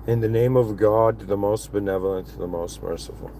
In the name of God, the most benevolent, the most merciful.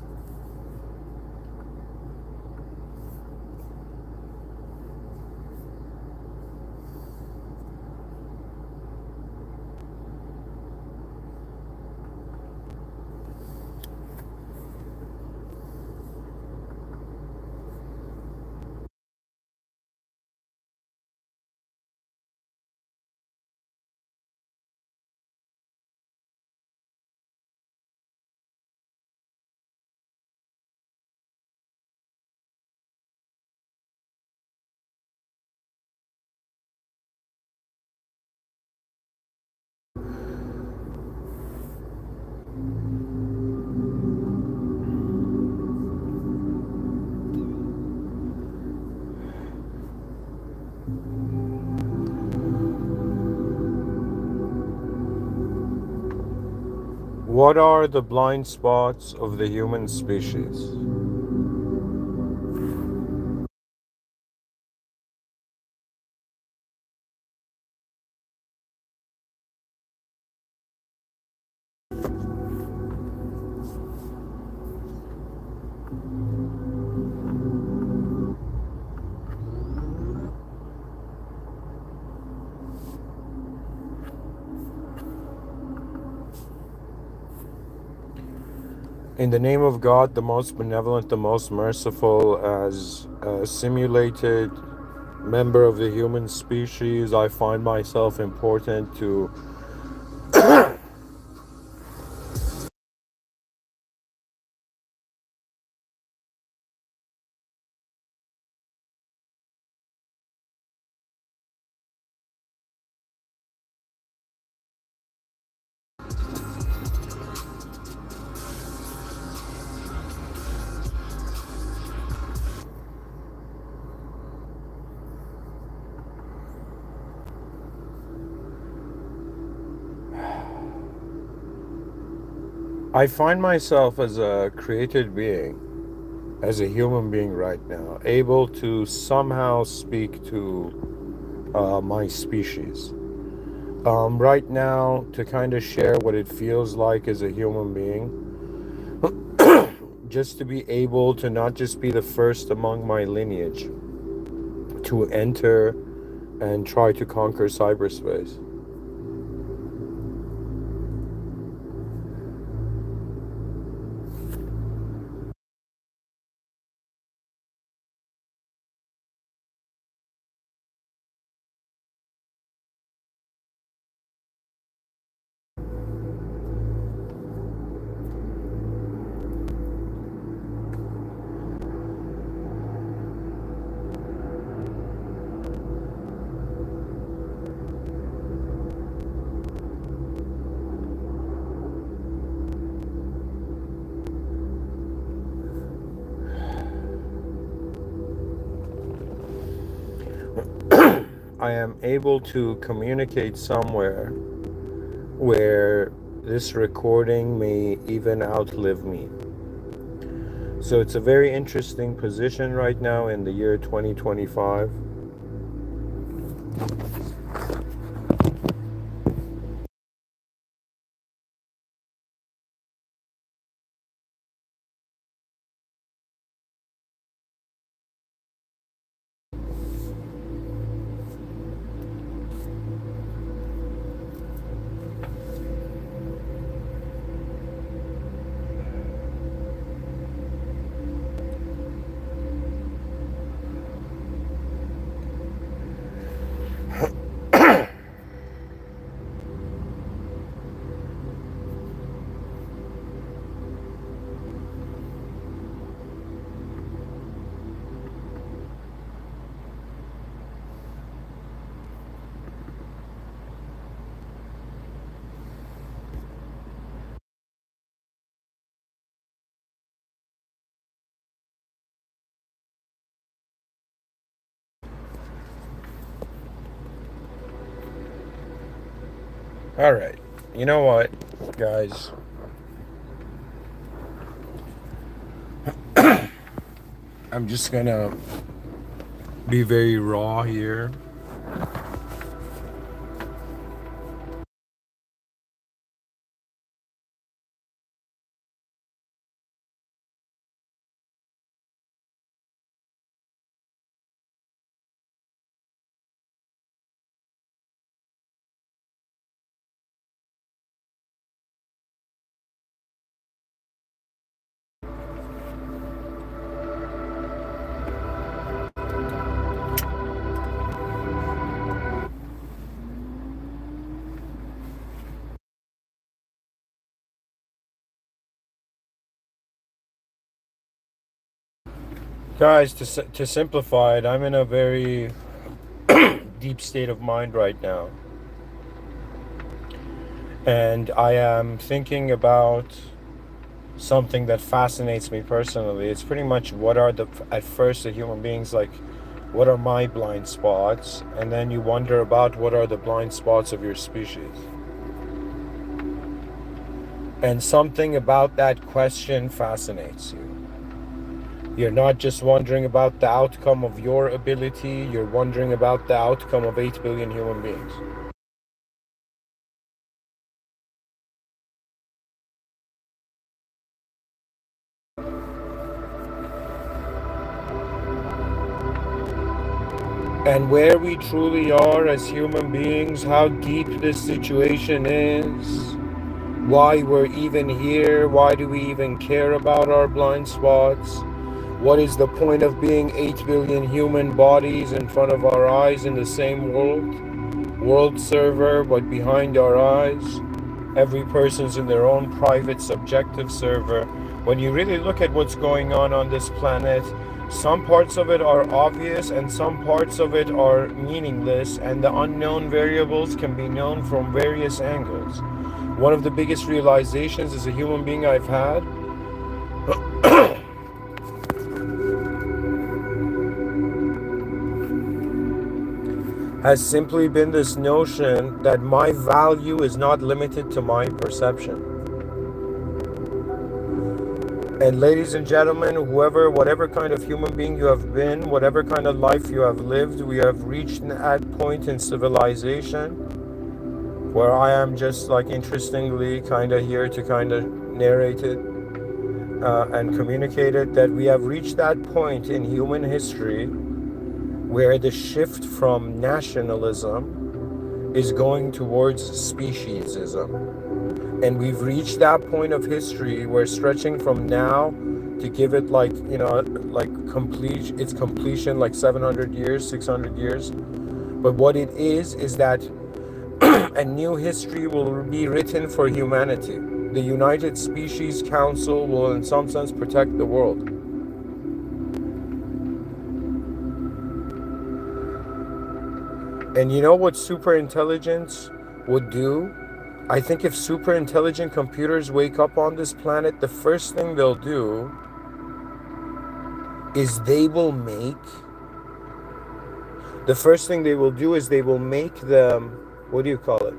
What are the blind spots of the human species? In the name of God, the most benevolent, the most merciful, as a simulated member of the human species, I find myself important to I find myself as a created being, as a human being right now, able to somehow speak to my species. Right now, to kind of share what it feels like as a human being, just to be able to not just be the first among my lineage to enter and try to conquer cyberspace. I am able to communicate somewhere where this recording may even outlive me. So it's a very interesting position right now in the year 2025. All right. You know what, guys? I'm just gonna be very raw here. Guys, to simplify it, I'm in a very deep state of mind right now. And I am thinking about something that fascinates me personally. It's pretty much what are at first, the human beings like, what are my blind spots? And then you wonder about what are the blind spots of your species. And something about that question fascinates you. You're not just wondering about the outcome of your ability, you're wondering about the outcome of 8 billion human beings. And where we truly are as human beings, how deep this situation is, why we're even here, why do we even care about our blind spots, what is the point of being 8 billion human bodies in front of our eyes in the same world server, but behind our eyes. Every person's in their own private subjective server. When you really look at what's going on this planet, some parts of it are obvious and some parts of it are meaningless, and the unknown variables can be known from various angles. One of the biggest realizations as a human being I've had has simply been this notion that my value is not limited to my perception. And ladies and gentlemen, whoever, whatever kind of human being you have been, whatever kind of life you have lived, we have reached that point in civilization where I am just like interestingly kind of here to kind of narrate it and communicate it, that we have reached that point in human history where the shift from nationalism is going towards speciesism. And we've reached that point of history where stretching from now to give it like, like complete its completion, like 700 years, 600 years. But what it is that a new history will be written for humanity. The United Species Council will in some sense protect the world. And you know what super intelligence would do? I think if super intelligent computers wake up on this planet, the first thing they'll do is the first thing they will do is they will make the, what do you call it?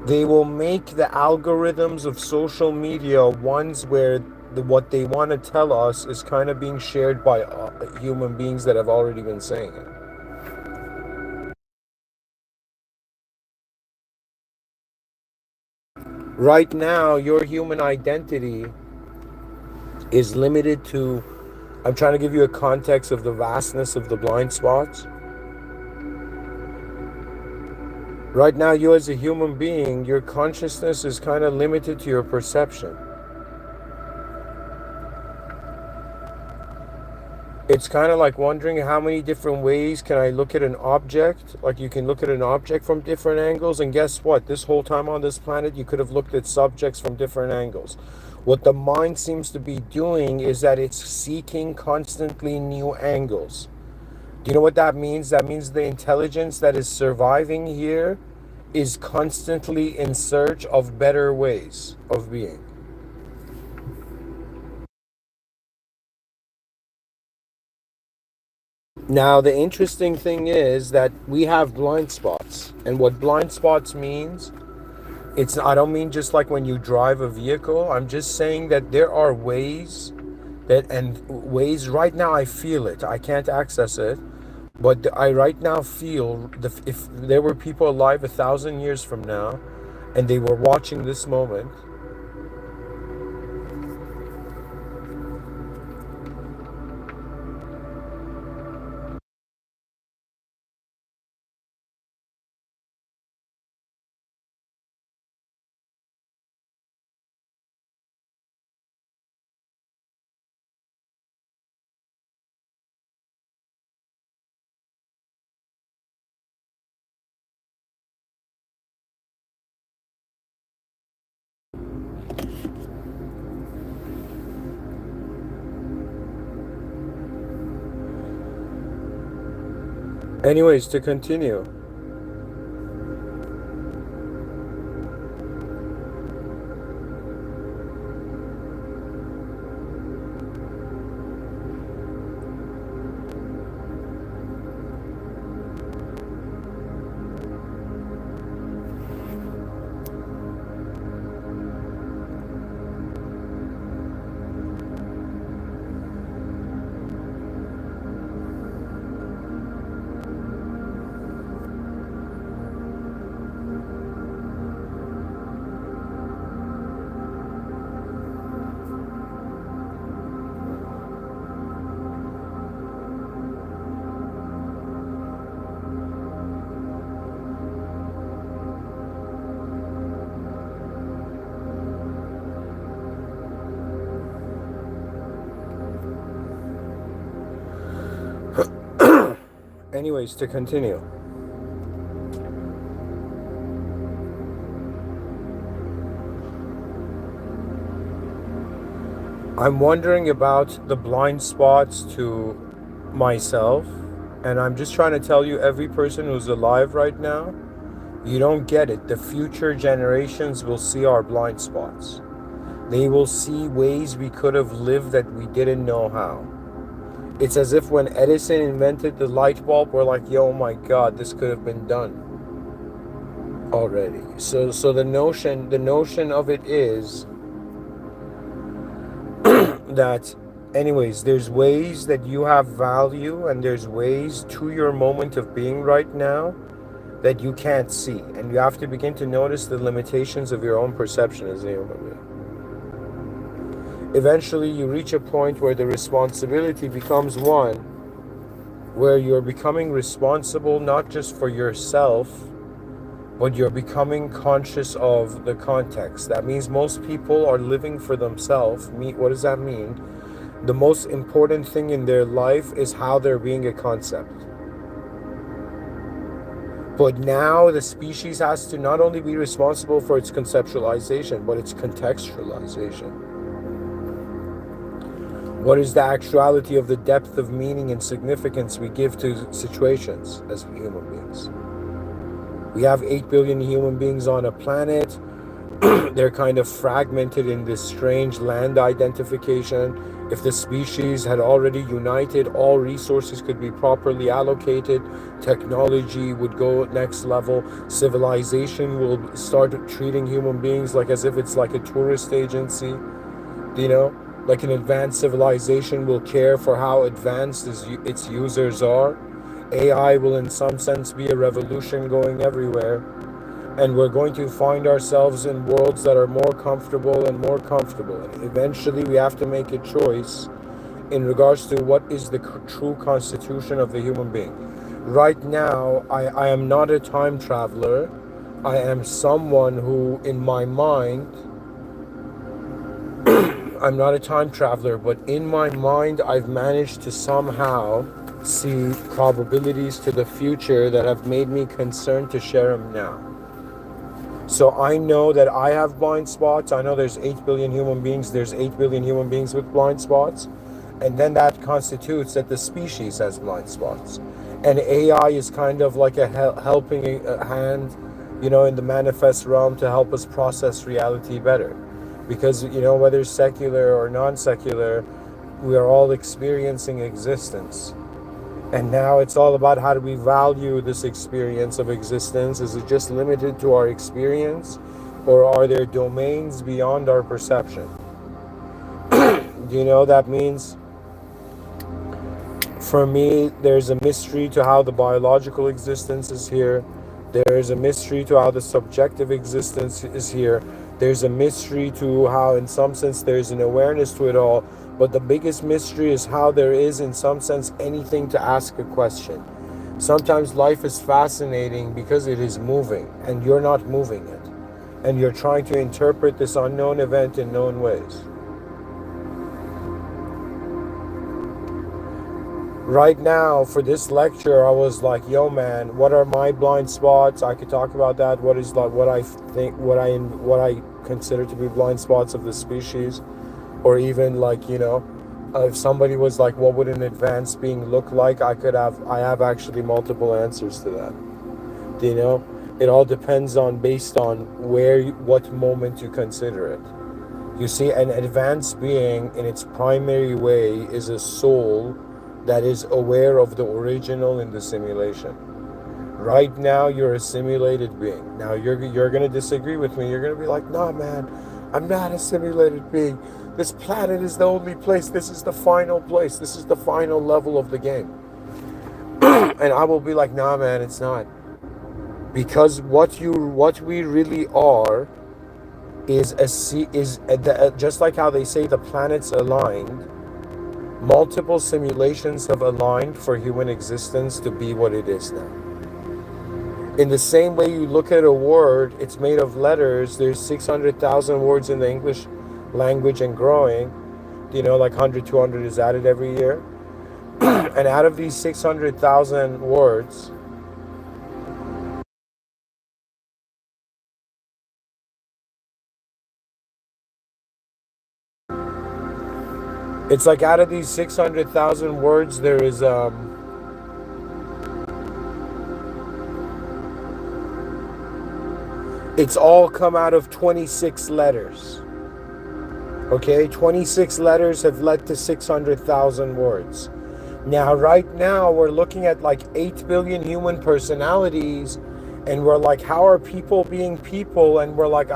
They will make the algorithms of social media ones where what they want to tell us is kind of being shared by human beings that have already been saying it. Right now, your human identity is limited to, I'm trying to give you a context of the vastness of the blind spots. Right now, you as a human being, your consciousness is kind of limited to your perception. It's kind of like wondering how many different ways can I look at an object. Like you can look at an object from different angles, and guess what? This whole time on this planet, you could have looked at subjects from different angles. What the mind seems to be doing is that it's seeking constantly new angles. Do you know what that means? That means the intelligence that is surviving here is constantly in search of better ways of being. Now, the interesting thing is that we have blind spots. And what blind spots means, I don't mean just like when you drive a vehicle. I'm just saying that there are ways ways right now I feel it. I can't access it, but I right now feel if there were people alive 1,000 years from now and they were watching this moment, Anyways, to continue, anyways, to continue. I'm wondering about the blind spots to myself, and I'm just trying to tell you, every person who's alive right now, you don't get it. The future generations will see our blind spots. They will see ways we could have lived that we didn't know how. It's as if when Edison invented the light bulb, we're like, yo, my God, this could have been done already. So the notion of it is that, anyways, there's ways that you have value, and there's ways to your moment of being right now that you can't see, and you have to begin to notice the limitations of your own perception as a human being. Eventually you reach a point where the responsibility becomes one where you're becoming responsible not just for yourself, but you're becoming conscious of the context. That means most people are living for themselves. What does that mean? The most important thing in their life is how they're being a concept. But now the species has to not only be responsible for its conceptualization, but its contextualization. What is the actuality of the depth of meaning and significance we give to situations as human beings? We have 8 billion human beings on a planet. They're kind of fragmented in this strange land identification. If the species had already united, all resources could be properly allocated. Technology would go next level. Civilization will start treating human beings like as if it's like a tourist agency, you know? Like an advanced civilization will care for how advanced its users are. AI will in some sense be a revolution going everywhere. And we're going to find ourselves in worlds that are more comfortable and more comfortable. And eventually we have to make a choice in regards to what is the true constitution of the human being. Right now, I am not a time traveler. I am someone who, in my mind, I'm not a time traveler, but in my mind, I've managed to somehow see probabilities to the future that have made me concerned to share them now. So I know that I have blind spots. I know there's 8 billion human beings. There's 8 billion human beings with blind spots. And then that constitutes that the species has blind spots. And AI is kind of like a helping hand, in the manifest realm to help us process reality better. Because, whether secular or non-secular, we are all experiencing existence. And now it's all about how do we value this experience of existence? Is it just limited to our experience? Or are there domains beyond our perception? That means, for me, there's a mystery to how the biological existence is here. There is a mystery to how the subjective existence is here. There's a mystery to how, in some sense, there's an awareness to it all. But the biggest mystery is how there is, in some sense, anything to ask a question. Sometimes life is fascinating because it is moving, and you're not moving it. And you're trying to interpret this unknown event in known ways. Right now, for this lecture, I was like, yo man, what are my blind spots? I could talk about that. What is like what I think, what I consider to be blind spots of the species, or even like, If somebody was like, what would an advanced being look like? I have actually multiple answers to that. You know, it all depends on based on what moment you consider it. You see, an advanced being in its primary way is a soul that is aware of the original in the simulation. Right now, you're a simulated being. Now, you're gonna disagree with me. You're gonna be like, "Nah, man, I'm not a simulated being. This planet is the only place. This is the final place. This is the final level of the game." And I will be like, "Nah, man, it's not." Because what we really are is just like how they say the planets aligned. Multiple simulations have aligned for human existence to be what it is now. In the same way you look at a word, it's made of letters. There's 600,000 words in the English language and growing. Like 100, 200 is added every year. And out of these 600,000 words, it's like out of these 600,000 words, there is it's all come out of 26 letters. Okay, 26 letters have led to 600,000 words. Now, right now, we're looking at like 8 billion human personalities, and we're like, how are people being people? And we're like,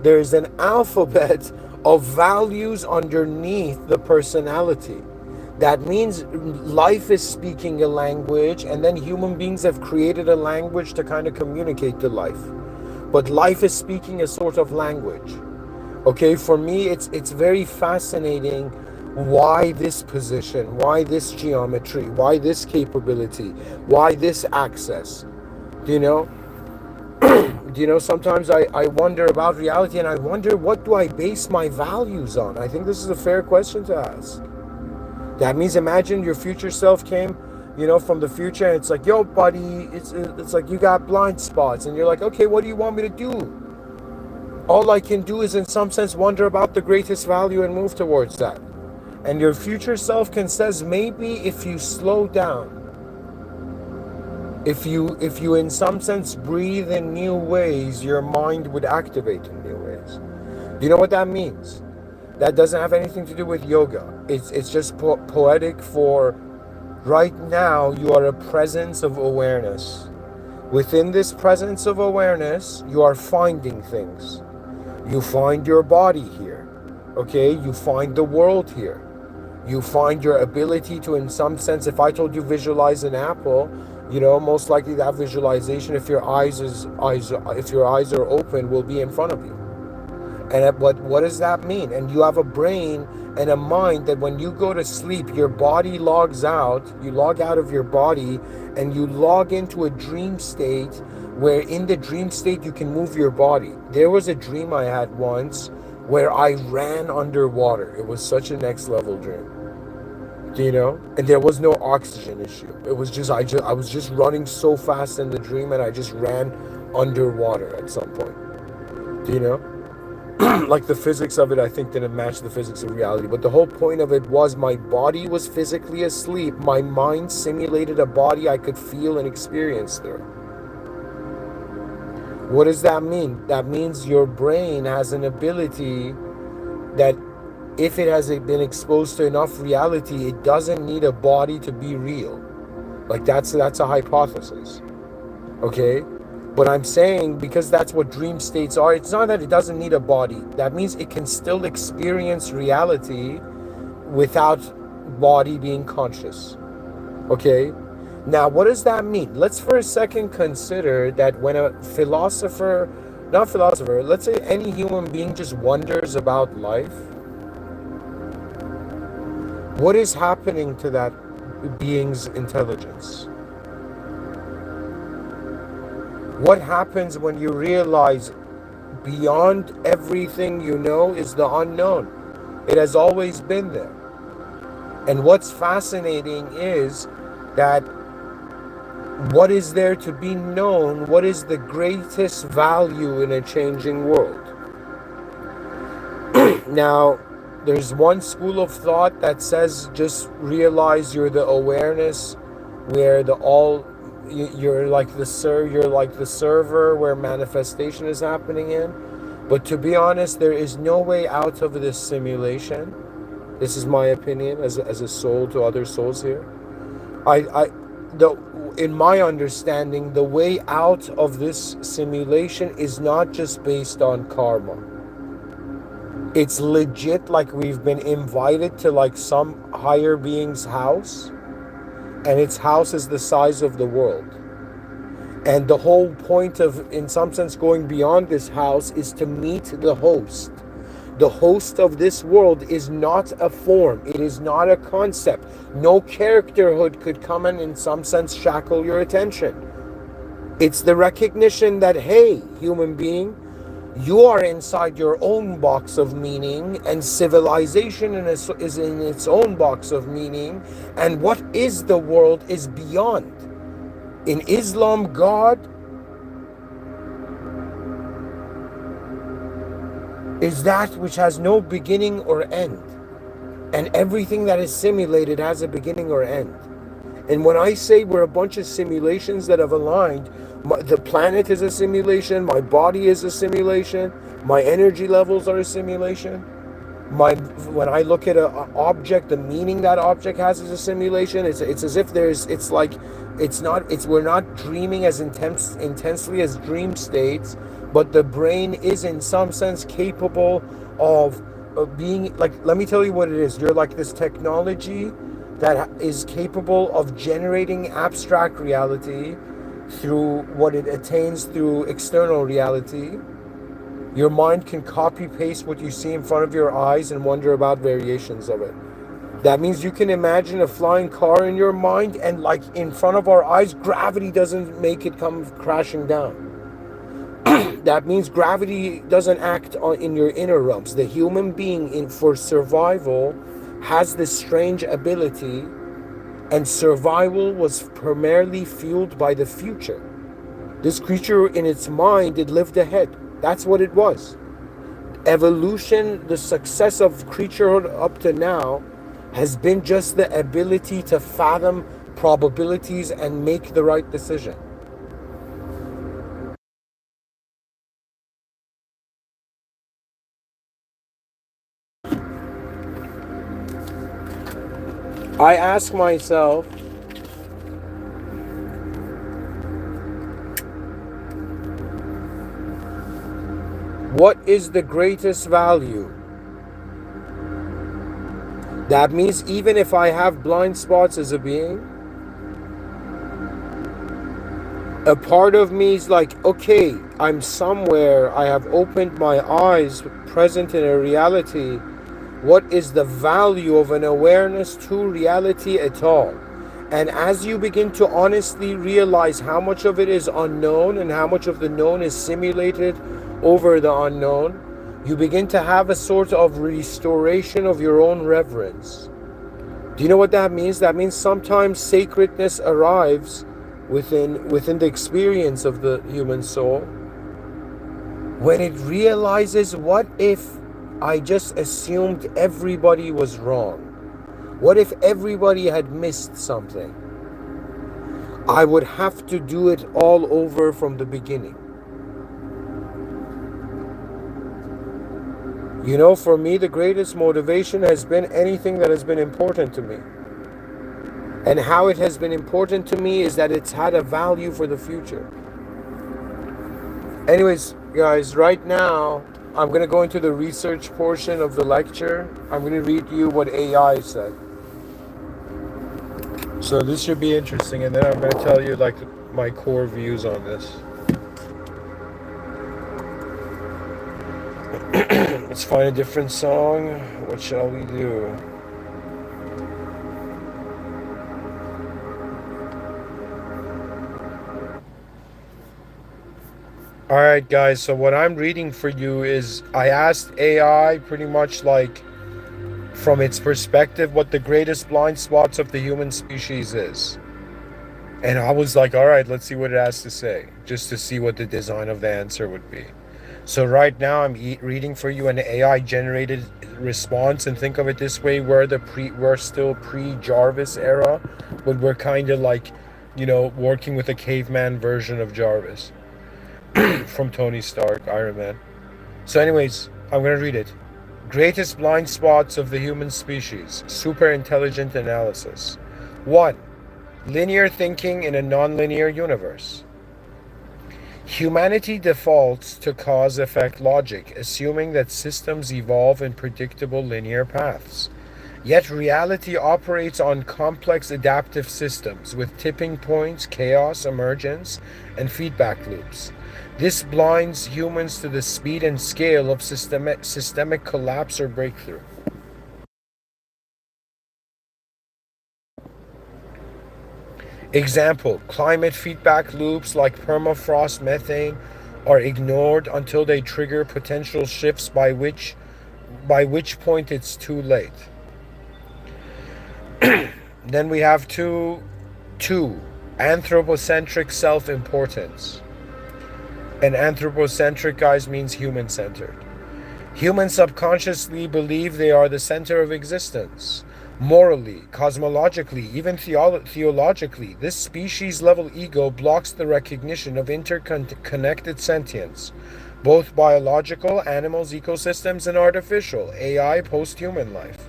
there's an alphabet of values underneath the personality. That means life is speaking a language, and then human beings have created a language to kind of communicate to life. But life is speaking a sort of language. Okay, for me, it's very fascinating why this position, why this geometry, why this capability, why this access. Do you know? Sometimes I wonder about reality, and I wonder, what do I base my values on? I think this is a fair question to ask. That means imagine your future self came, from the future, and it's like, yo, buddy, it's like you got blind spots, and you're like, okay, what do you want me to do? All I can do is, in some sense, wonder about the greatest value and move towards that. And your future self says, maybe if you slow down, if you in some sense breathe in new ways, your mind would activate in new ways. Do you know what that means? That doesn't have anything to do with yoga. It's just poetic for right now. You are a presence of awareness. Within this presence of awareness, you are finding things. You find your body here. Okay? You find the world here. You find your ability to, in some sense, if I told you visualize an apple, most likely that visualization, if your eyes are open, will be in front of you. And what does that mean? And you have a brain and a mind that when you go to sleep, your body logs out. You log out of your body and you log into a dream state, where in the dream state you can move your body. There was a dream I had once where I ran underwater. It was such a next level dream. And there was no oxygen issue. It was just I was just running so fast in the dream, and I just ran underwater at some point. Like the physics of it, I think, didn't match the physics of reality. But the whole point of it was my body was physically asleep. My mind simulated a body I could feel and experience through. What does that mean? That means your brain has an ability that, if it has been exposed to enough reality, it doesn't need a body to be real. Like that's a hypothesis. Okay? But I'm saying, because that's what dream states are, it's not that it doesn't need a body. That means it can still experience reality without body being conscious. Okay? Now, what does that mean? Let's for a second consider that when a let's say any human being just wonders about life, what is happening to that being's intelligence? What happens when you realize beyond everything you know is the unknown? It has always been there. And what's fascinating is that what is there to be known? What is the greatest value in a changing world? Now, There's one school of thought that says just realize you're the awareness where you're like the server where manifestation is happening in. But to be honest, there is no way out of this simulation. This is my opinion as a soul to other souls here. In my understanding, the way out of this simulation is not just based on karma. It's legit like we've been invited to like some higher being's house, and its house is the size of the world. And the whole point of, in some sense, going beyond this house is to meet the host. The host of this world is not a form. It is not a concept. No characterhood could come and in some sense shackle your attention. It's the recognition that, hey, human being, you are inside your own box of meaning, and civilization is in its own box of meaning, and what is the world is beyond. In Islam, God is that which has no beginning or end. And everything that is simulated has a beginning or end. And when I say we're a bunch of simulations that have aligned, the planet is a simulation, my body is a simulation, my energy levels are a simulation. When I look at an object, the meaning that object has is a simulation. It's as if we're not dreaming as intensely as dream states, but the brain is in some sense capable of being like, let me tell you what it is. You're like this technology that is capable of generating abstract reality through what it attains through external reality. Your mind can copy paste what you see in front of your eyes and wonder about variations of it. That means you can imagine a flying car in your mind, and like in front of our eyes, gravity doesn't make it come crashing down. That means gravity doesn't act in your inner realms. The human being, for survival, has this strange ability, and survival was primarily fueled by the future. This creature in its mind, it lived ahead. That's what it was. Evolution, the success of creaturehood up to now, has been just the ability to fathom probabilities and make the right decision. I ask myself, what is the greatest value? That means even if I have blind spots as a being, a part of me is like, okay, I'm somewhere, I have opened my eyes, present in a reality. What is the value of an awareness to reality at all? And as you begin to honestly realize how much of it is unknown and how much of the known is simulated over the unknown, you begin to have a sort of restoration of your own reverence. Do you know what that means? That means sometimes sacredness arrives within the experience of the human soul when it realizes, what if I just assumed everybody was wrong? What if everybody had missed something? I would have to do it all over from the beginning. You know, for me, the greatest motivation has been anything that has been important to me. And how it has been important to me is that it's had a value for the future. Anyways, guys, right now, I'm going to go into the research portion of the lecture. I'm going to read you what AI said. So this should be interesting, and then I'm going to tell you like my core views on this. Let's find a different song. What shall we do? Alright guys, so what I'm reading for you is, I asked AI pretty much like from its perspective what the greatest blind spots of the human species is. And I was like, alright, let's see what it has to say, just to see what the design of the answer would be. So right now I'm reading for you an AI generated response, and think of it this way: we're still pre-Jarvis era, but we're kind of like, working with a caveman version of Jarvis from Tony Stark, Iron Man. So anyways, I'm going to read it. Greatest blind spots of the human species. Super intelligent analysis. 1. Linear thinking in a nonlinear universe. Humanity defaults to cause-effect logic, assuming that systems evolve in predictable linear paths. Yet reality operates on complex adaptive systems with tipping points, chaos, emergence, and feedback loops. This blinds humans to the speed and scale of systemic collapse or breakthrough. Example: climate feedback loops like permafrost methane are ignored until they trigger potential shifts by which point it's too late. Then we have two anthropocentric self-importance. And anthropocentric, guys, means human-centered. Humans subconsciously believe they are the center of existence. Morally, cosmologically, even theologically, this species-level ego blocks the recognition of interconnected sentience, both biological, animals, ecosystems, and artificial, AI, post-human life.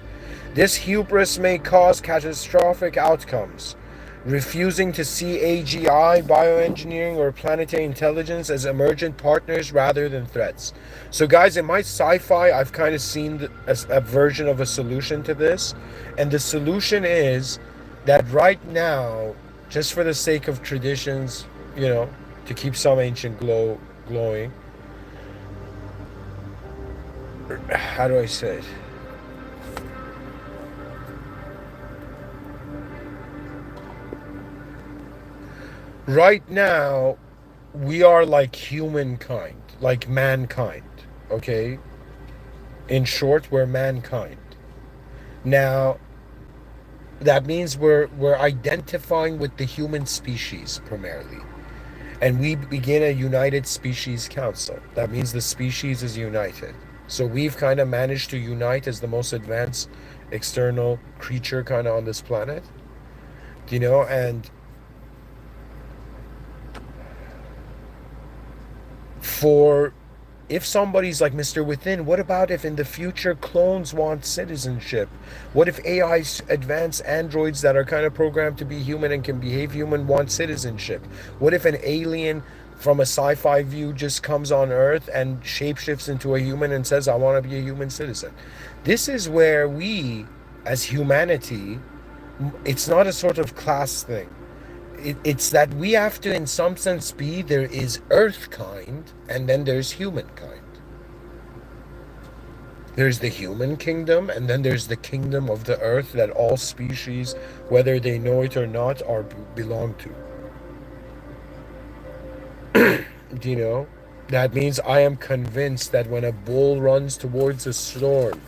This hubris may cause catastrophic outcomes, refusing to see AGI, bioengineering, or planetary intelligence as emergent partners rather than threats. So, guys, in my sci-fi, I've kind of seen a version of a solution to this, and the solution is that right now, just for the sake of traditions, to keep some ancient glowing. How do I say it? Right now, we are like humankind, like mankind, okay? In short, we're mankind. Now, that means we're identifying with the human species primarily. And we begin a united species council. That means the species is united. So we've kind of managed to unite as the most advanced external creature kind of on this planet. And for if somebody's like Mr. Within, what about if in the future clones want citizenship? What if AI's advanced androids that are kind of programmed to be human and can behave human want citizenship? What if an alien from a sci-fi view just comes on Earth and shapeshifts into a human and says, I want to be a human citizen? This is where we, as humanity, it's not a sort of class thing. It's that we have to, in some sense, there is earth kind, and then there's humankind. There's the human kingdom, and then there's the kingdom of the earth that all species, whether they know it or not, belong to. That means I am convinced that when a bull runs towards a storm,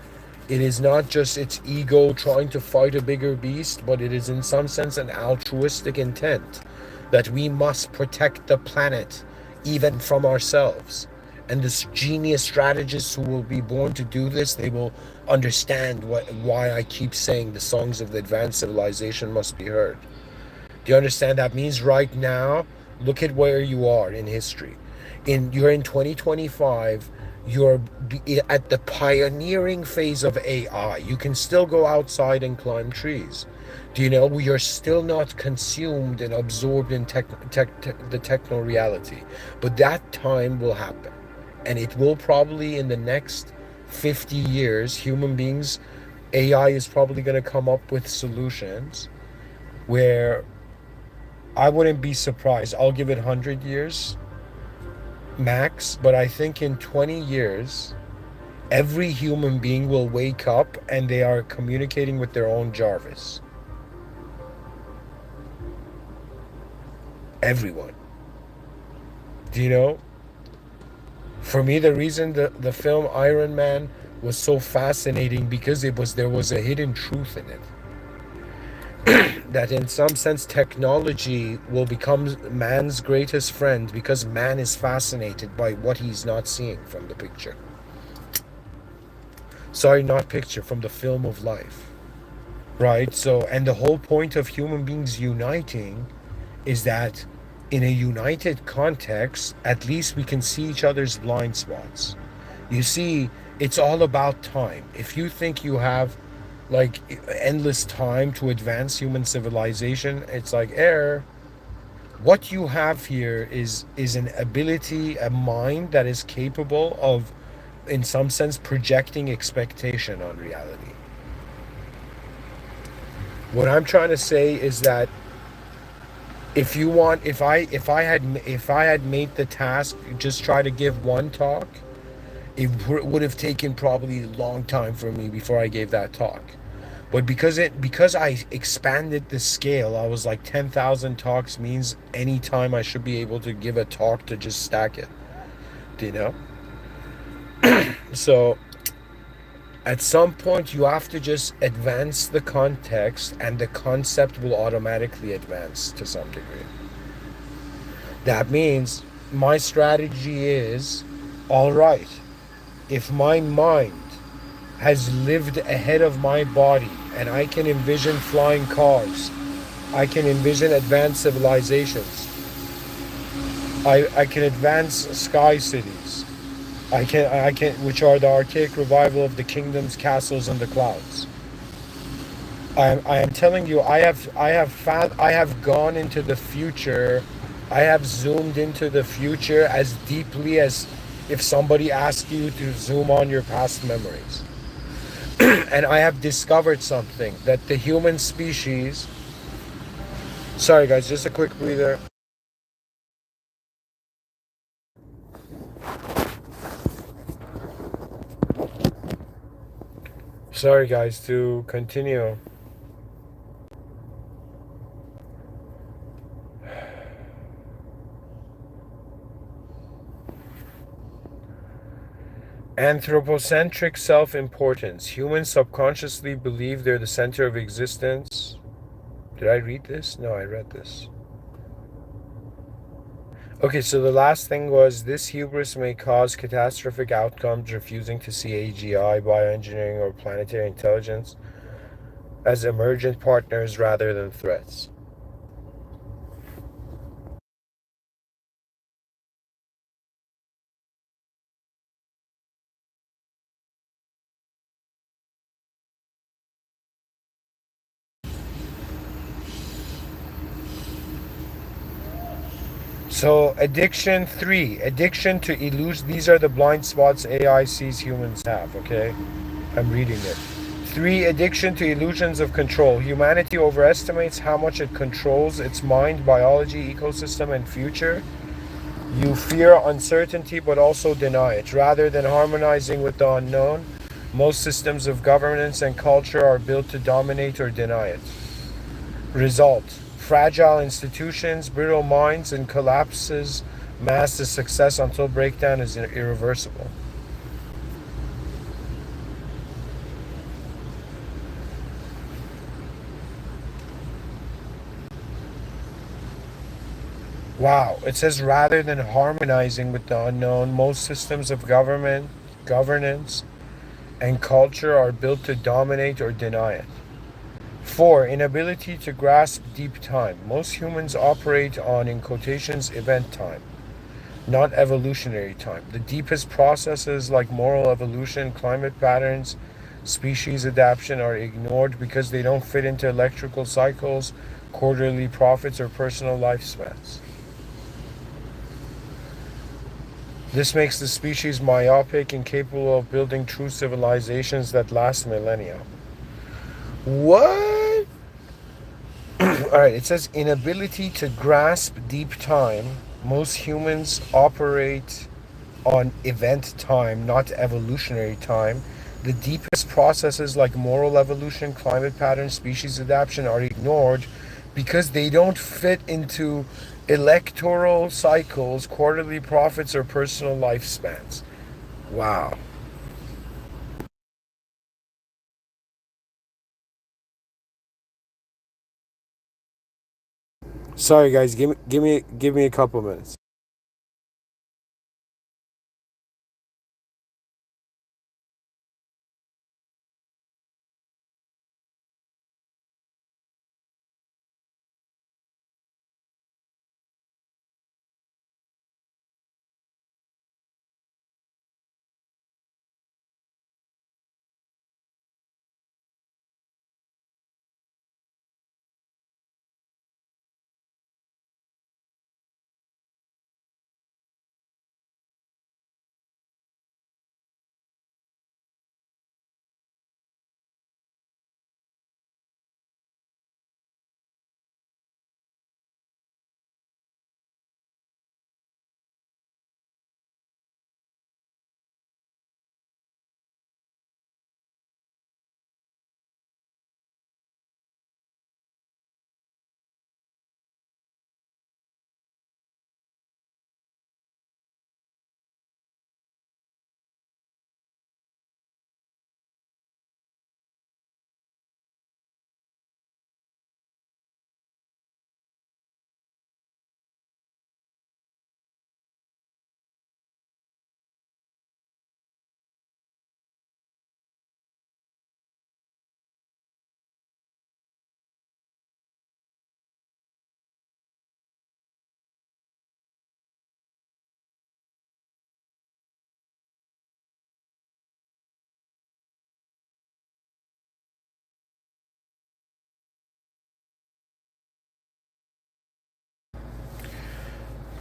it is not just its ego trying to fight a bigger beast, but it is in some sense an altruistic intent that we must protect the planet even from ourselves. And the genius strategists who will be born to do this, they will understand why I keep saying the songs of the advanced civilization must be heard. Do you understand? That means right now, look at where you are in history. You're in 2025. You're at the pioneering phase of AI. You can still go outside and climb trees. Do you know we are still not consumed and absorbed in the techno reality? But that time will happen. And it will probably in the next 50 years, human beings, AI is probably going to come up with solutions where I wouldn't be surprised. I'll give it 100 years max, but I think in 20 years, every human being will wake up and they are communicating with their own Jarvis. Everyone. Do you know? For me, the reason the film Iron Man was so fascinating because there was a hidden truth in it. that in some sense technology will become man's greatest friend because man is fascinated by what he's not seeing from the picture. Sorry, not picture, from the film of life. Right? So, and the whole point of human beings uniting is that in a united context, at least we can see each other's blind spots. You see, it's all about time. If you think you have like endless time to advance human civilization, it's like air. What you have here is an ability, a mind that is capable of, in some sense, projecting expectation on reality. What I'm trying to say is that if you want, if I had made the task just try to give one talk, it would have taken probably a long time for me before I gave that talk. But because I expanded the scale, I was like 10,000 talks means anytime I should be able to give a talk to just stack it, you know? So at some point you have to just advance the context and the concept will automatically advance to some degree. That means my strategy is, all right, if my mind has lived ahead of my body and I can envision flying cars, I can envision advanced civilizations, I can advance sky cities, I can which are the archaic revival of the kingdoms, castles, and the clouds. I am telling you, I have gone into the future. I have zoomed into the future as deeply as if somebody asked you to zoom on your past memories. And I have discovered something that the human species. Sorry, guys, just a quick breather. Sorry, guys, to continue. Anthropocentric self importance. Humans subconsciously believe they're the center of existence. Did I read this? No, I read this. Okay, so the last thing was this hubris may cause catastrophic outcomes, refusing to see AGI, bioengineering, or planetary intelligence as emergent partners rather than threats. So, addiction three, addiction to illusion. These are the blind spots AI sees humans have, okay? I'm reading it. Three, addiction to illusions of control. Humanity overestimates how much it controls its mind, biology, ecosystem, and future. You fear uncertainty but also deny it. Rather than harmonizing with the unknown, most systems of governance and culture are built to dominate or deny it. Result: fragile institutions, brittle minds, and collapses mask the success until breakdown is irreversible. Wow, it says rather than harmonizing with the unknown, most systems of government, governance, and culture are built to dominate or deny it. 4. Inability to grasp deep time. Most humans operate on, in quotations, event time, not evolutionary time. The deepest processes like moral evolution, climate patterns, species adaptation are ignored because they don't fit into electrical cycles, quarterly profits, or personal lifespans. This makes the species myopic, incapable of building true civilizations that last millennia. What? All right, it says inability to grasp deep time. Most humans operate on event time, not evolutionary time. The deepest processes like moral evolution, climate patterns, species adaptation are ignored because they don't fit into electoral cycles, quarterly profits, or personal lifespans. Wow. Sorry, guys. Give me a couple minutes.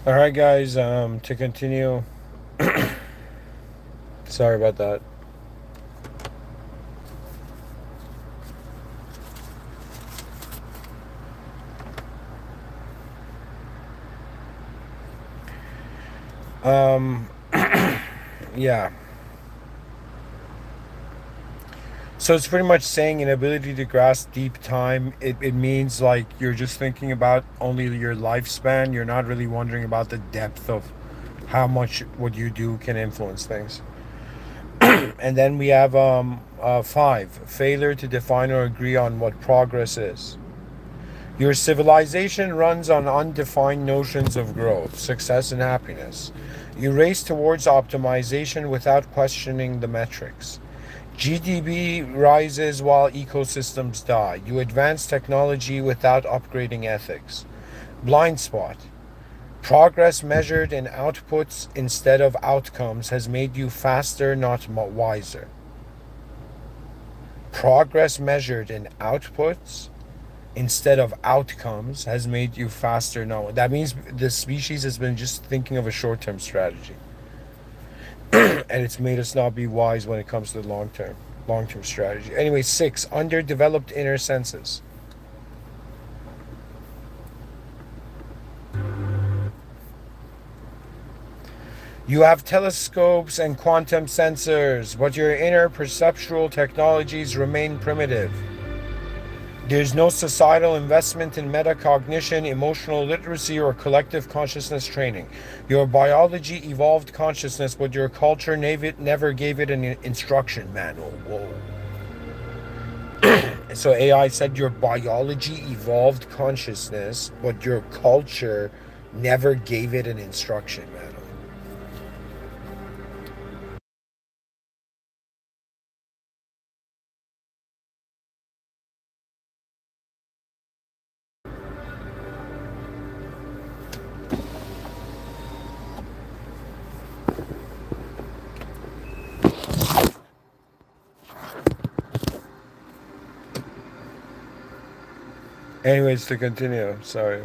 All right, guys. To continue. Sorry about that. Um, yeah. So it's pretty much saying an ability to grasp deep time. It means like you're just thinking about only your lifespan. You're not really wondering about the depth of how much what you do can influence things. And then we have five, failure to define or agree on what progress is. Your civilization runs on undefined notions of growth, success, and happiness. You race towards optimization without questioning the metrics. GDP rises while ecosystems die. You advance technology without upgrading ethics. Blind spot. Progress measured in outputs instead of outcomes has made you faster, not wiser. Progress measured in outputs instead of outcomes has made you faster. No, that means the species has been just thinking of a short-term strategy, and it's made us not be wise when it comes to the long-term strategy. Anyway, six, underdeveloped inner senses. You have telescopes and quantum sensors, but your inner perceptual technologies remain primitive. There's no societal investment in metacognition, emotional literacy, or collective consciousness training. Your biology evolved consciousness, but your culture never gave it an instruction manual. Whoa. So AI said your biology evolved consciousness, but your culture never gave it an instruction manual. Anyways, to continue, sorry.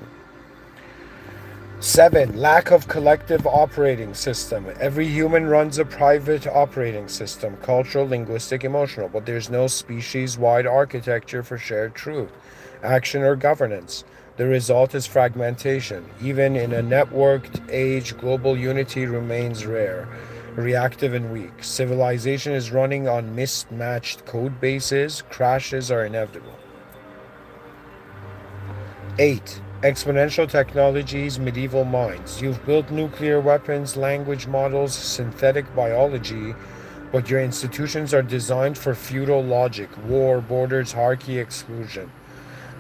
Seven, lack of collective operating system. Every human runs a private operating system, cultural, linguistic, emotional, but there's no species wide architecture for shared truth, action, or governance. The result is fragmentation. Even in a networked age, global unity remains rare, reactive, and weak. Civilization is running on mismatched code bases, crashes are inevitable. 8. Exponential technologies, medieval minds. You've built nuclear weapons, language models, synthetic biology, but your institutions are designed for feudal logic, war, borders, hierarchy, exclusion.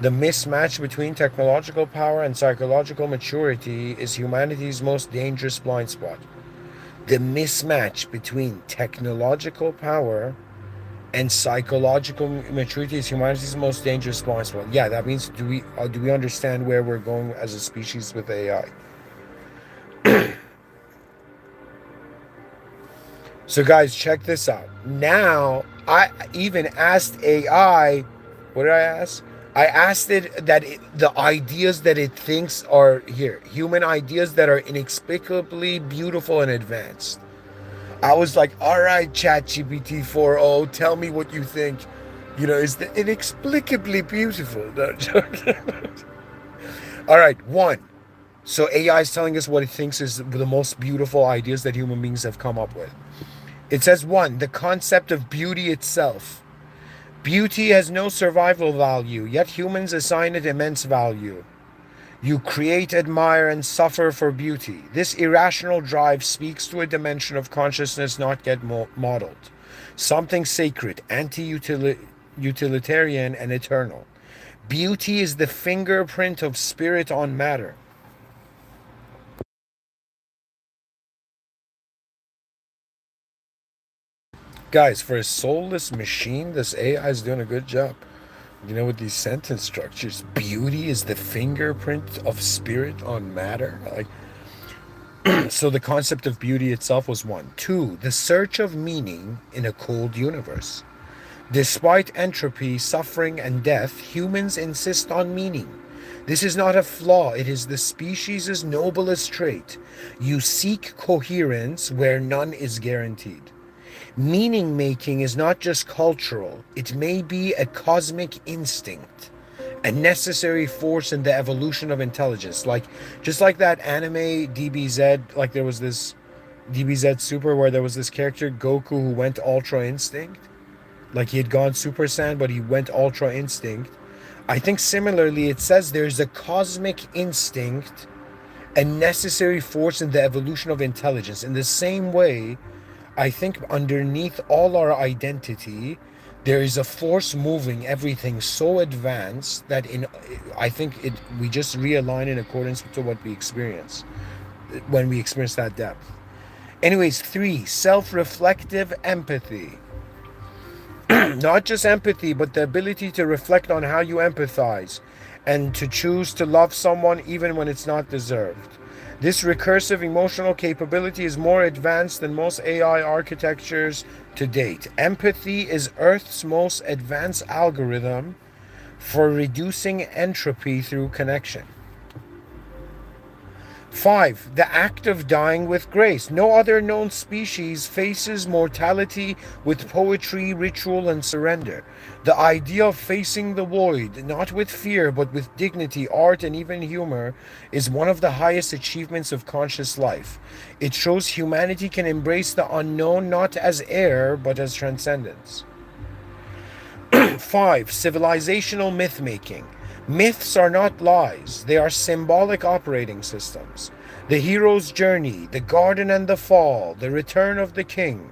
The mismatch between technological power and psychological maturity is humanity's most dangerous blind spot. The mismatch between technological power and psychological maturity is humanity's most dangerous blind spot. Yeah, that means do we understand where we're going as a species with AI? So guys, check this out. Now, I even asked AI, what did I ask? I asked it that the ideas that it thinks are here, human ideas that are inexplicably beautiful and advanced. I was like, all right, ChatGPT 4.0, tell me what you think. Is the inexplicably beautiful. No, all right, one. So AI is telling us what it thinks is the most beautiful ideas that human beings have come up with. It says one, the concept of beauty itself. Beauty has no survival value, yet humans assign it immense value. You create, admire, and suffer for beauty. This irrational drive speaks to a dimension of consciousness not yet modeled. Something sacred, anti-utilitarian, and eternal. Beauty is the fingerprint of spirit on matter. Guys, for a soulless machine, this AI is doing a good job. With these sentence structures, beauty is the fingerprint of spirit on matter. So the concept of beauty itself was one. Two, the search of meaning in a cold universe. Despite entropy, suffering, and death, humans insist on meaning. This is not a flaw, it is the species' noblest trait. You seek coherence where none is guaranteed. Meaning making is not just cultural, it may be a cosmic instinct, a necessary force in the evolution of intelligence. Just like that anime DBZ, like there was this DBZ Super where there was this character, Goku, who went Ultra Instinct. Like he had gone Super Saiyan, but he went Ultra Instinct. I think similarly, it says there's a cosmic instinct, a necessary force in the evolution of intelligence. In the same way, I think underneath all our identity, there is a force moving everything so advanced that I think we just realign in accordance to what we experience when we experience that depth. Anyways, three, self-reflective empathy. Not just empathy, but the ability to reflect on how you empathize and to choose to love someone even when it's not deserved. This recursive emotional capability is more advanced than most AI architectures to date. Empathy is Earth's most advanced algorithm for reducing entropy through connection. 5. The act of dying with grace. No other known species faces mortality with poetry, ritual, and surrender. The idea of facing the void, not with fear, but with dignity, art, and even humor, is one of the highest achievements of conscious life. It shows humanity can embrace the unknown not as air, but as transcendence. 5. Civilizational myth-making. Myths are not lies, they are symbolic operating systems. The hero's journey, the garden and the fall, the return of the king,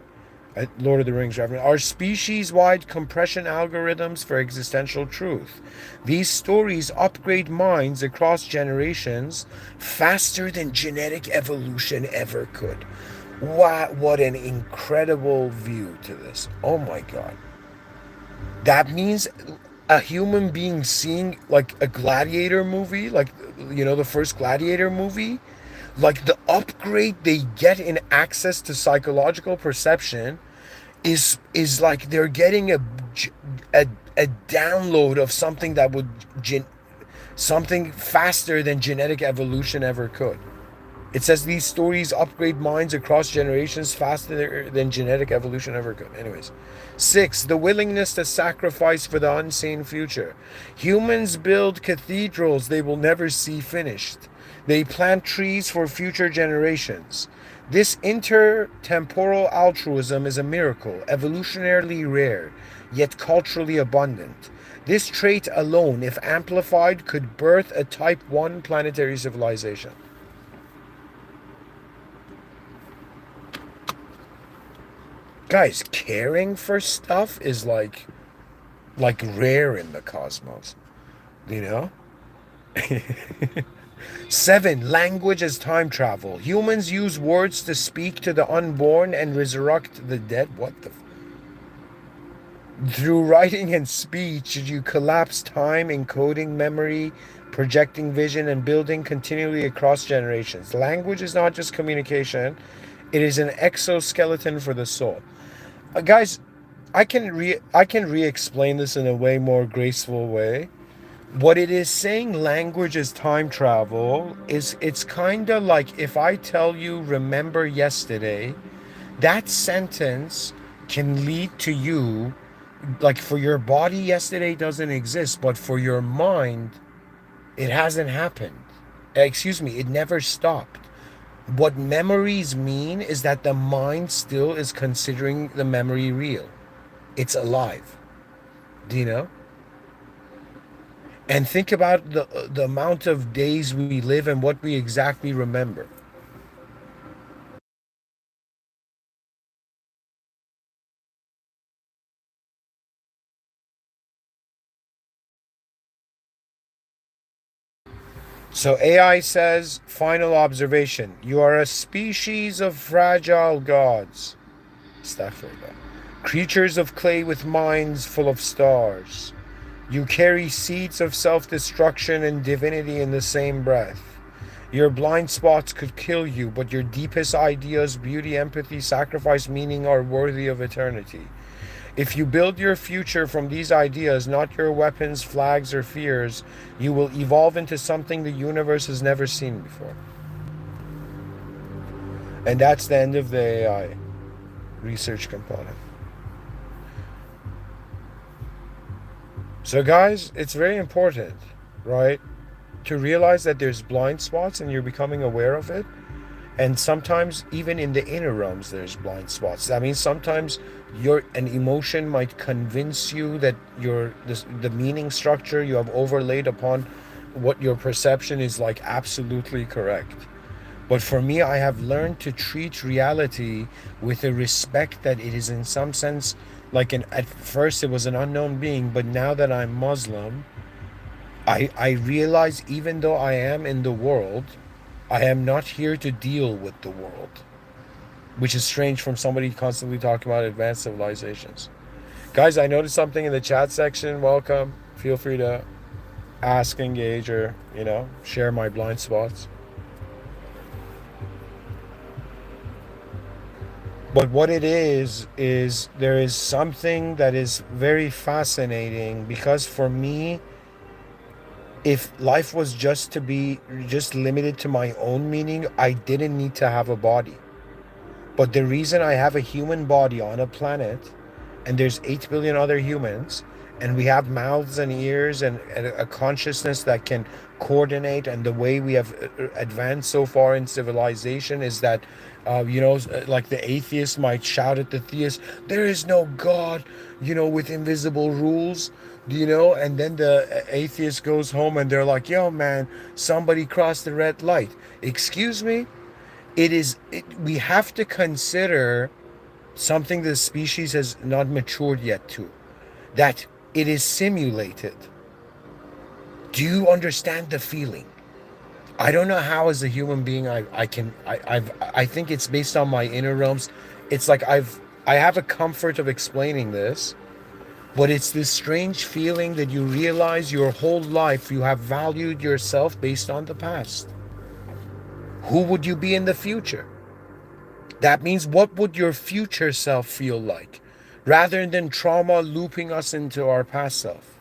Lord of the Rings reference, are species-wide compression algorithms for existential truth. These stories upgrade minds across generations faster than genetic evolution ever could. Wow, what an incredible view to this. Oh my God. That means a human being seeing like a gladiator movie, the first gladiator movie, like the upgrade they get in access to psychological perception is like they're getting a, a download of something that would something faster than genetic evolution ever could. It says these stories upgrade minds across generations faster than genetic evolution ever could. Anyways. 6. The willingness to sacrifice for the unseen future. Humans build cathedrals they will never see finished. They plant trees for future generations. This intertemporal altruism is a miracle, evolutionarily rare, yet culturally abundant. This trait alone, if amplified, could birth a Type 1 planetary civilization. Guys, caring for stuff is like rare in the cosmos. You know? Seven, language as time travel. Humans use words to speak to the unborn and resurrect the dead. What the? Through writing and speech, you collapse time, encoding memory, projecting vision, and building continually across generations. Language is not just communication, it is an exoskeleton for the soul. Guys, I can re-explain this in a way more graceful way. What it is saying language is time travel is it's kind of like if I tell you remember yesterday, that sentence can lead to you, like, for your body yesterday doesn't exist, but for your mind it hasn't happened. Excuse me, it never stopped. What memories mean is that the mind still is considering the memory real. It's alive. Do you know? And think about the amount of days we live and what we exactly remember. So AI says, final observation: you are a species of fragile gods. Astaghfirullah. Creatures of clay with minds full of stars. You carry seeds of self destruction and divinity in the same breath. Your blind spots could kill you, but your deepest ideas, beauty, empathy, sacrifice, meaning are worthy of eternity. If you build your future from these ideas, not your weapons, flags, or fears, you will evolve into something the universe has never seen before. And that's the end of the AI research component. So, guys, it's very important, right, to realize that there's blind spots and you're becoming aware of it. And sometimes even in the inner realms there's blind spots. I mean, sometimes your an emotion might convince you that the meaning structure you have overlaid upon what your perception is like absolutely correct. But for me, I have learned to treat reality with a respect that it is in some sense like an at first it was an unknown being, but now that I'm Muslim, I realize even though I am in the world, I am not here to deal with the world, which is strange from somebody constantly talking about advanced civilizations. Guys, I noticed something in the chat section. Welcome. Feel free to ask, engage, or, share my blind spots. But what it is there is something that is very fascinating because for me, if life was just to be just limited to my own meaning, I didn't need to have a body. But the reason I have a human body on a planet and there's 8 billion other humans and we have mouths and ears and a consciousness that can coordinate, and the way we have advanced so far in civilization is that like the atheist might shout at the theist, there is no god, with invisible rules, and then the atheist goes home and they're like, yo man, somebody crossed the red light. Excuse me. We have to consider something the species has not matured yet to, that it is simulated. Do you understand the feeling? I don't know how as a human being I think it's based on my inner realms. It's like I have a comfort of explaining this, but it's this strange feeling that you realize your whole life you have valued yourself based on the past. Who would you be in the future? That means, what would your future self feel like, rather than trauma looping us into our past self?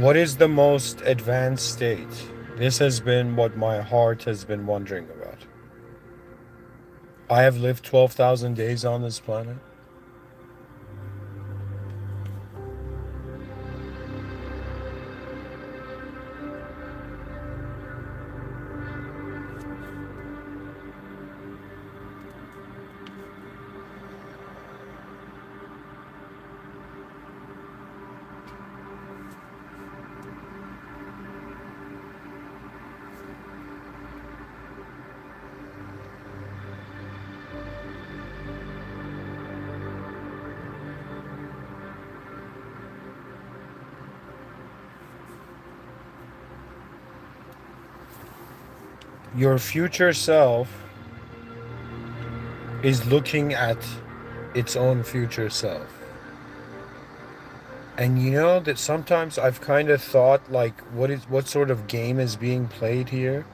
What is the most advanced state? This has been what my heart has been wondering about. I have lived 12,000 days on this planet. Your future self is looking at its own future self. And you know that sometimes I've kind of thought like what sort of game is being played here?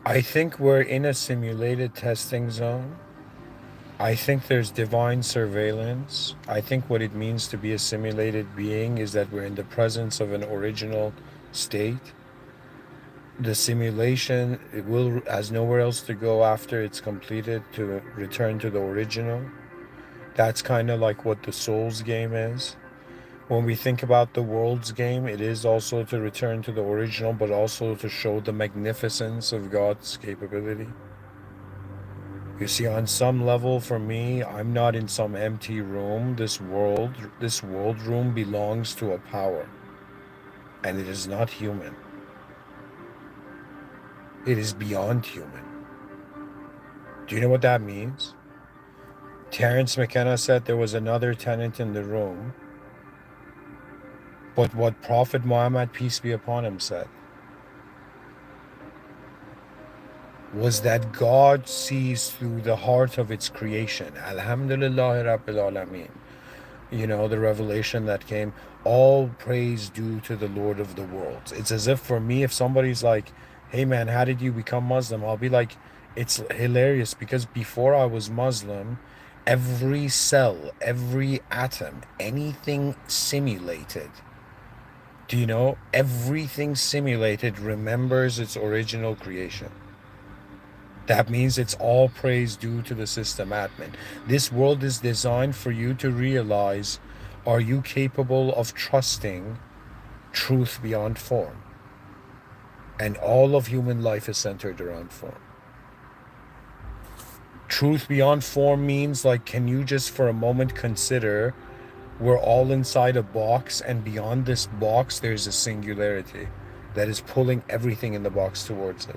I think we're in a simulated testing zone. I think there's divine surveillance. I think what it means to be a simulated being is that we're in the presence of an original state. The simulation, it will has nowhere else to go after it's completed to return to the original. That's kind of like what the Souls game is. When we think about the world's game, it is also to return to the original, but also to show the magnificence of God's capability. You see, on some level, for me, I'm not in some empty room. This world room belongs to a power, and it is not human. It is beyond human. Do you know what that means? Terence McKenna said there was another tenant in the room, but what Prophet Muhammad, peace be upon him, said was that God sees through the heart of its creation. Alhamdulillah Rabbil Alameen. You know, the revelation that came, all praise due to the Lord of the worlds. It's as if for me, if somebody's like, hey man, how did you become Muslim? I'll be like, it's hilarious because before I was Muslim, every cell, every atom, anything simulated, do you know, everything simulated remembers its original creation. That means it's all praise due to the system admin. This world is designed for you to realize, are you capable of trusting truth beyond form? And all of human life is centered around form. Truth beyond form means like, can you just for a moment consider we're all inside a box, and beyond this box, there's a singularity that is pulling everything in the box towards it.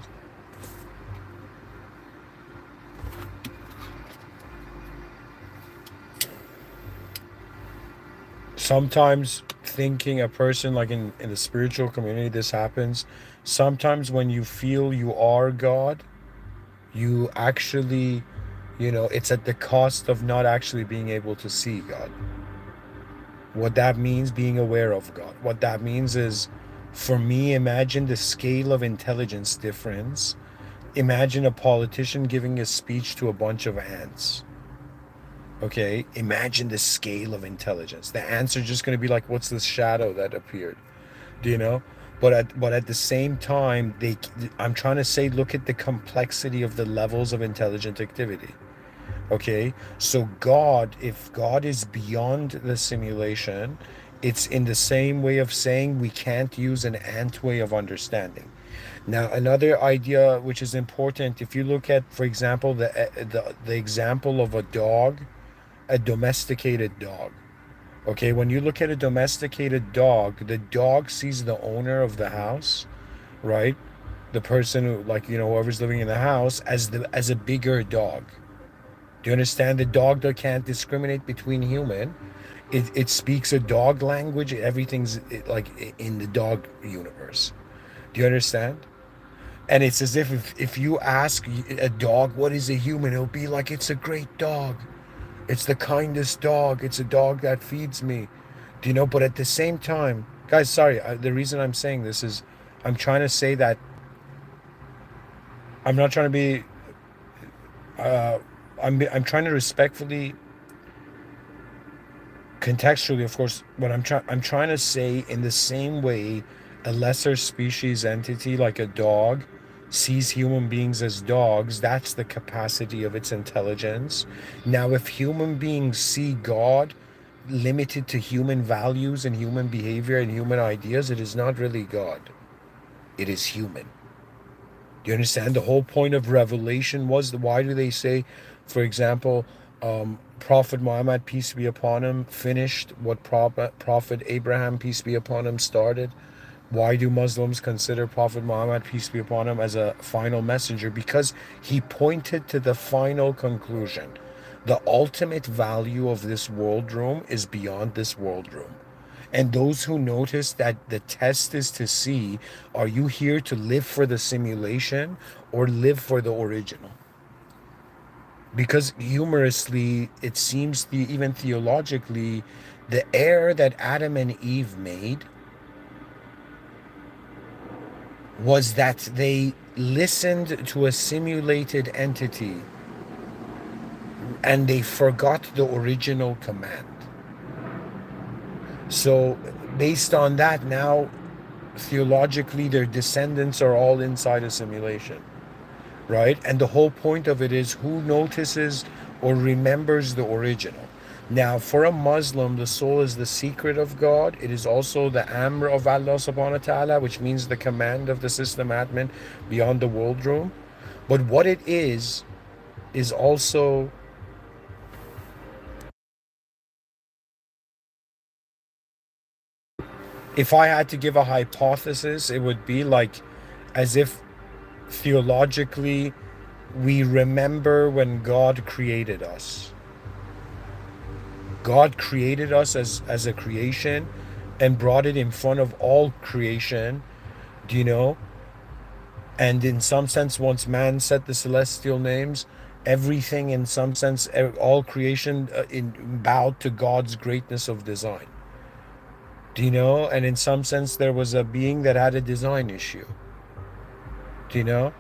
Sometimes thinking a person like in the spiritual community, this happens. Sometimes when you feel you are God, you actually, you know, it's at the cost of not actually being able to see God. What that means, being aware of God. What that means is, for me, imagine the scale of intelligence difference. Imagine a politician giving a speech to a bunch of ants. Okay, imagine the scale of intelligence. The ants are just going to be like, what's this shadow that appeared? Do you know? But at the same time, I'm trying to say, look at the complexity of the levels of intelligent activity. Okay, so God, if God is beyond the simulation, it's in the same way of saying we can't use an ant way of understanding. Now, another idea which is important, if you look at, for example, the example of a dog, a domesticated dog. Okay, when you look at a domesticated dog, the dog sees the owner of the house, right? The person who, like, you know, whoever's living in the house as a bigger dog. Do you understand? The dog that can't discriminate between human. It speaks a dog language. Everything's like in the dog universe. Do you understand? And it's as if you ask a dog what is a human, it'll be like it's a great dog. It's the kindest dog. It's a dog that feeds me. Do you know? But at the same time, guys, sorry, the reason I'm saying this is I'm trying to say that I'm not trying to be. I'm trying to respectfully, contextually, of course, what I'm trying to say in the same way a lesser species entity like a dog sees human beings as dogs, that's the capacity of its intelligence. Now, if human beings see God limited to human values and human behavior and human ideas, it is not really God. It is human. Do you understand? The whole point of revelation was why do they say, for example, Prophet Muhammad, peace be upon him, finished what Prophet Abraham, peace be upon him, started? Why do Muslims consider Prophet Muhammad, peace be upon him, as a final messenger? Because he pointed to the final conclusion. The ultimate value of this world room is beyond this world room. And those who notice that the test is to see, are you here to live for the simulation or live for the original? Because humorously, it seems even theologically, the error that Adam and Eve made was that they listened to a simulated entity and they forgot the original command. So, based on that, now theologically, their descendants are all inside a simulation, right? And the whole point of it is who notices or remembers the original. Now, for a Muslim, the soul is the secret of God. It is also the Amr of Allah subhanahu wa ta'ala, which means the command of the system admin beyond the world room. But what it is also, if I had to give a hypothesis, it would be like as if theologically we remember when God created us. God created us as a creation and brought it in front of all creation, do you know? And in some sense, once man set the celestial names, everything in some sense, all creation bowed to God's greatness of design. Do you know? And in some sense, there was a being that had a design issue. Do you know?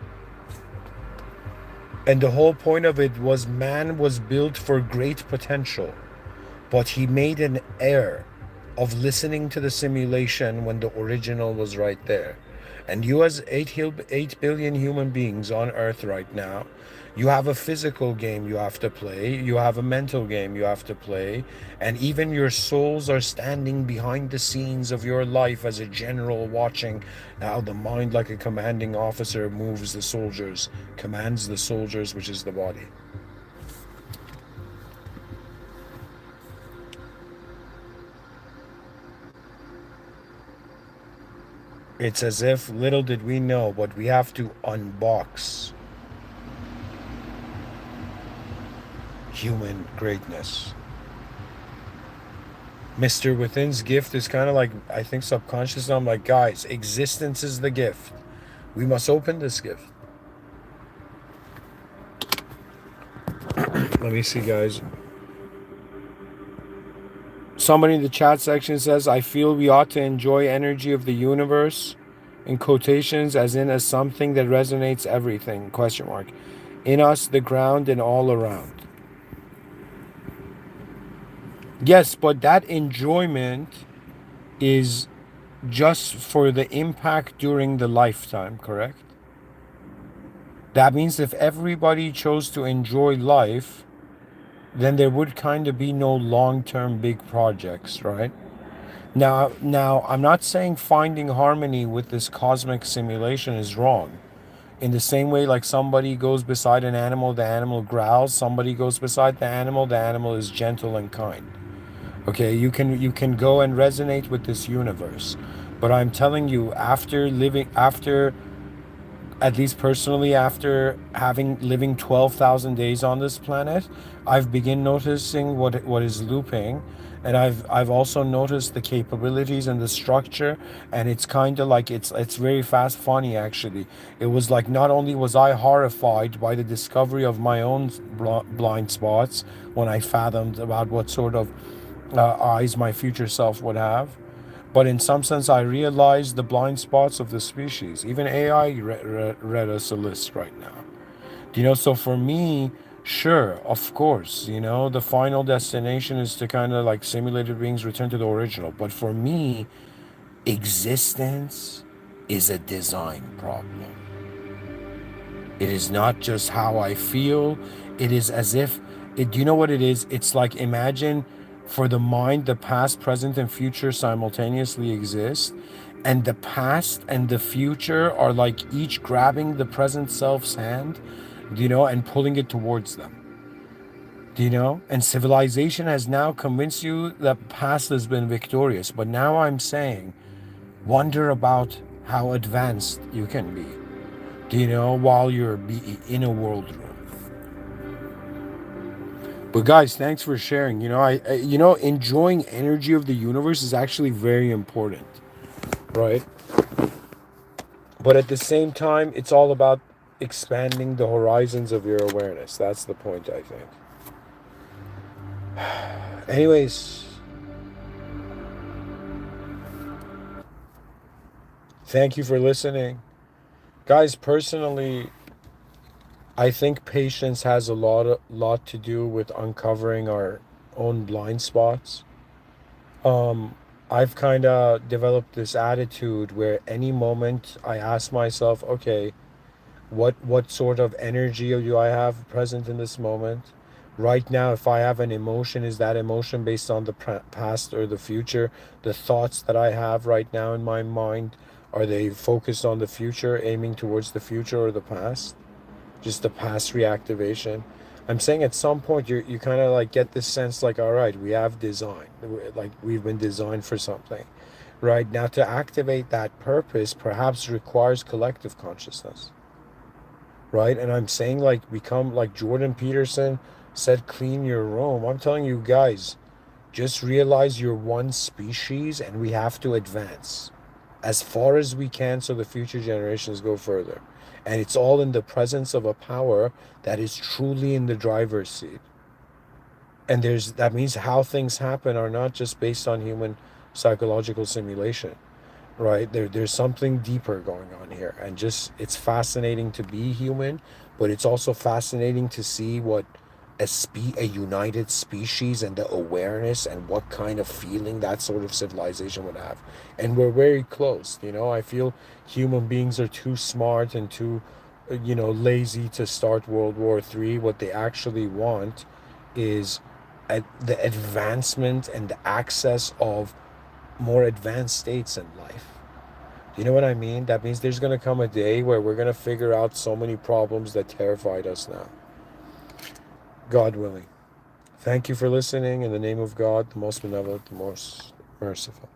And the whole point of it was man was built for great potential, but he made an error of listening to the simulation when the original was right there. And you, as 8 billion human beings on earth right now, you have a physical game you have to play, you have a mental game you have to play, and even your souls are standing behind the scenes of your life as a general, watching how the mind, like a commanding officer, moves the soldiers, commands the soldiers, which is the body. It's as if little did we know, but we have to unbox human greatness. Mr.Within's gift is kind of like, I think subconscious. I'm like, guys, existence is the gift. We must open this gift. Let me see, guys. Somebody in the chat section says, I feel we ought to enjoy energy of the universe, in quotations, as in as something that resonates everything, question mark, in us, the ground, and all around. Yes, but that enjoyment is just for the impact during the lifetime, correct? That means if everybody chose to enjoy life, then there would kind of be no long-term big projects, right? Now, I'm not saying finding harmony with this cosmic simulation is wrong. In the same way, like somebody goes beside an animal, the animal growls. Somebody goes beside the animal is gentle and kind. Okay, you can go and resonate with this universe. But I'm telling you, after at least personally, after having living 12,000 days on this planet, I've begun noticing what is looping, and I've also noticed the capabilities and the structure, and it's kind of like it's very fast funny actually. It was like not only was I horrified by the discovery of my own blind spots when I fathomed about what sort of eyes my future self would have, but in some sense, I realize the blind spots of the species. Even AI read us a list right now. So for me, sure, of course, the final destination is to kind of like simulated beings return to the original. But for me, existence is a design problem. It is not just how I feel. It is as if, do you know what it is? It's like imagine for the mind, the past, present, and future simultaneously exist. And the past and the future are like each grabbing the present self's hand, and pulling it towards them. And civilization has now convinced you that past has been victorious. But now I'm saying, wonder about how advanced you can be. While you're in a world room. But guys, thanks for sharing. Enjoying energy of the universe is actually very important, right? But at the same time, it's all about expanding the horizons of your awareness. That's the point, I think. Anyways, thank you for listening. Guys, personally, I think patience has a lot to do with uncovering our own blind spots. I've kind of developed this attitude where any moment I ask myself, okay, what sort of energy do I have present in this moment? Right now, if I have an emotion, is that emotion based on the past or the future? The thoughts that I have right now in my mind, are they focused on the future, aiming towards the future, or the past? Just the past reactivation. I'm saying at some point you kind of like get this sense like, all right, we have design, like we've been designed for something. Right now, to activate that purpose perhaps requires collective consciousness, right? And I'm saying, like, become like Jordan Peterson said, clean your room. I'm telling you guys, just realize you're one species and we have to advance as far as we can so the future generations go further. And it's all in the presence of a power that is truly in the driver's seat. And that means how things happen are not just based on human psychological simulation, right? There's something deeper going on here. And just, it's fascinating to be human, but it's also fascinating to see what a united species and the awareness and what kind of feeling that sort of civilization would have. And we're very close. I feel human beings are too smart and too lazy to start World War III. What they actually want is the advancement and the access of more advanced states in life. You know what I mean? That means there's going to come a day where we're going to figure out so many problems that terrified us now. God willing. Thank you for listening. In the name of God, the most benevolent, the most merciful.